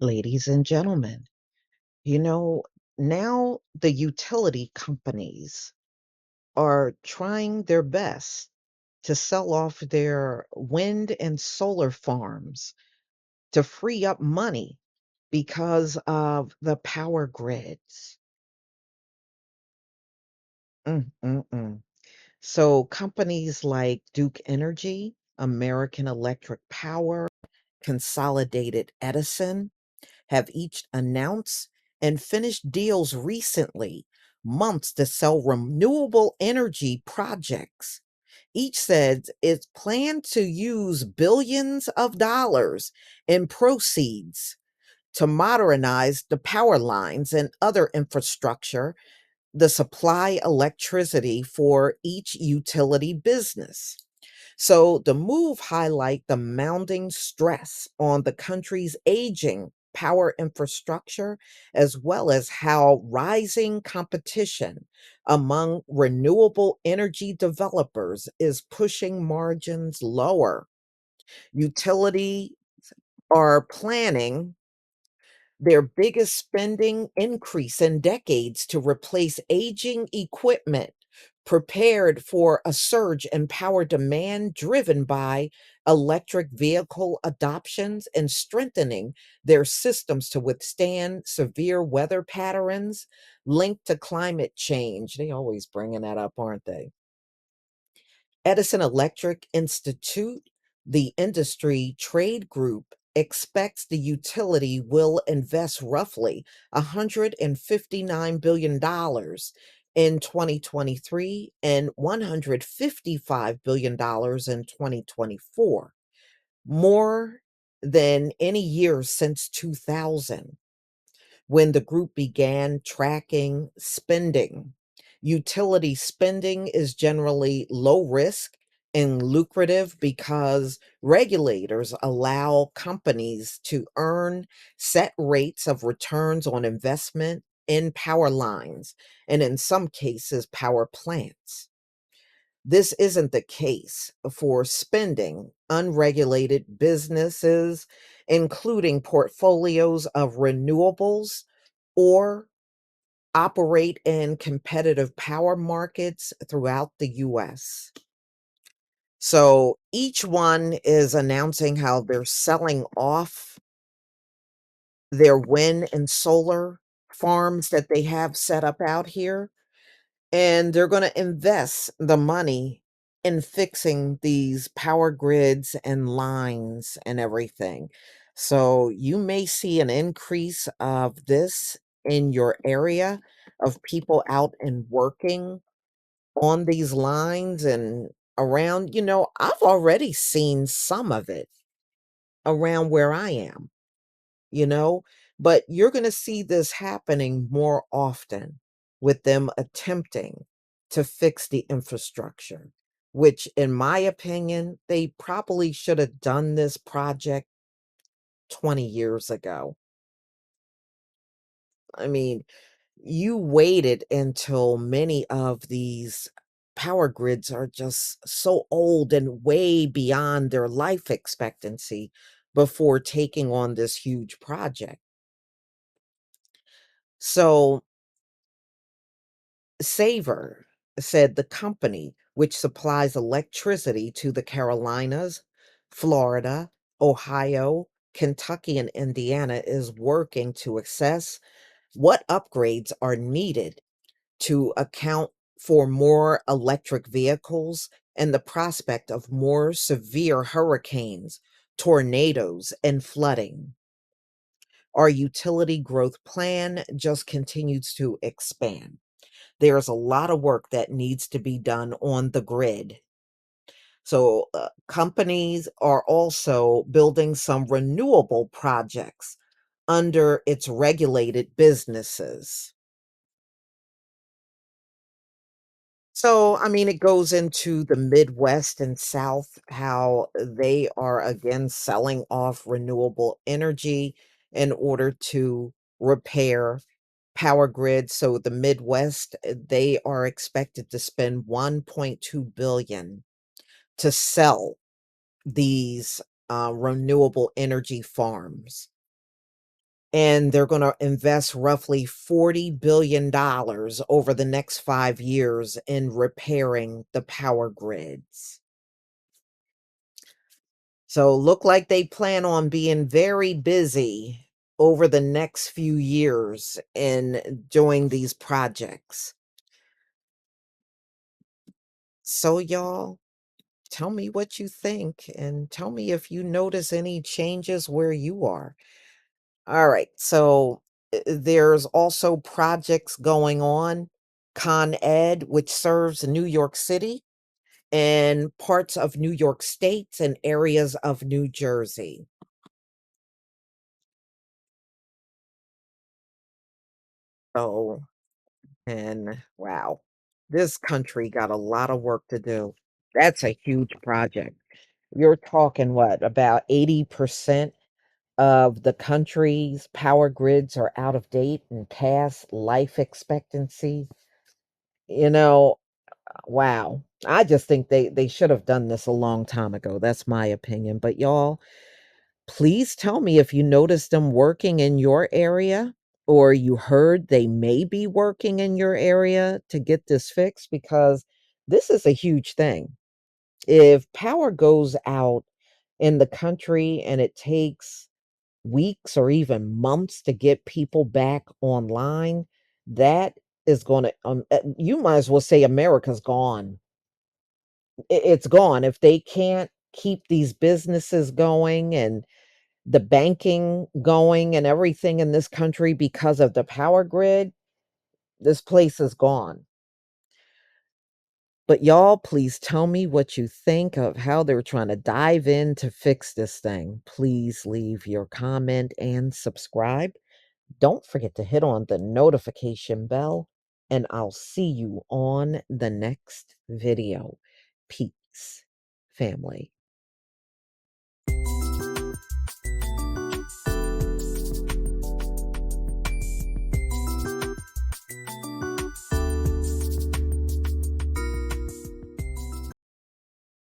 Ladies and gentlemen, you know, now the utility companies are trying their best to sell off their wind and solar farms to free up money because of the power grids. Mm, mm, mm. So companies like Duke Energy, American Electric Power, Consolidated Edison, have each announced and finished deals recently, months to sell renewable energy projects. Each said it's planned to use billions of dollars in proceeds to modernize the power lines and other infrastructure, the supply electricity for each utility business. So the move highlight the mounting stress on the country's aging power infrastructure, as well as how rising competition among renewable energy developers is pushing margins lower. Utility are planning their biggest spending increase in decades to replace aging equipment, prepared for a surge in power demand driven by electric vehicle adoptions and strengthening their systems to withstand severe weather patterns linked to climate change. They always bringing that up, aren't they? Edison Electric Institute, the industry trade group, expects the utility will invest roughly $159 billion in 2023 and $155 billion in 2024, more than any year since 2000 when the group began tracking spending. Utility spending is generally low risk and lucrative because regulators allow companies to earn set rates of returns on investment in power lines and, in some cases, power plants. This isn't the case for spending unregulated businesses, including portfolios of renewables or operate in competitive power markets throughout the US. So each one is announcing how they're selling off their wind and solar farms that they have set up out here, and they're going to invest the money in fixing these power grids and lines and everything. So you may see an increase of this in your area of people out and working on these lines and around. I've already seen some of it around where I am, you know, but you're going to see this happening more often with them attempting to fix the infrastructure, which, in my opinion, they probably should have done this project 20 years ago. I mean, you waited until many of these power grids are just so old and way beyond their life expectancy before taking on this huge project. So Saver said the company, which supplies electricity to the Carolinas, Florida, Ohio, Kentucky, and Indiana, is working to assess what upgrades are needed to account for more electric vehicles and the prospect of more severe hurricanes, tornadoes, and flooding. Our utility growth plan just continues to expand. There's a lot of work that needs to be done on the grid. So, companies are also building some renewable projects under its regulated businesses. So, I mean, it goes into the Midwest and South, how they are again selling off renewable energy in order to repair power grids. So the Midwest, they are expected to spend 1.2 billion to sell these renewable energy farms. and they're going to invest roughly $40 billion over the next 5 years in repairing the power grids. So look like they plan on being very busy over the next few years in doing these projects. So y'all, tell me what you think and tell me if you notice any changes where you are. All right. So there's also projects going on. Con Ed, which serves New York City and parts of New York State and areas of New Jersey. So, and wow, this country got a lot of work to do. That's a huge project. You're talking what, about 80% of the country's power grids are out of date and past life expectancy. You know, wow. I just think they should have done this a long time ago. That's my opinion. But y'all, please tell me if you noticed them working in your area or you heard they may be working in your area to get this fixed because this is a huge thing. If power goes out in the country and it takes weeks or even months to get people back online, that is going to, you might as well say America's gone. It's gone. If they can't keep these businesses going and the banking going and everything in this country because of the power grid, this place is gone. But y'all, please tell me what you think of how they're trying to dive in to fix this thing. Please leave your comment and subscribe. Don't forget to hit on the notification bell, and I'll see you on the next video. Peace, family.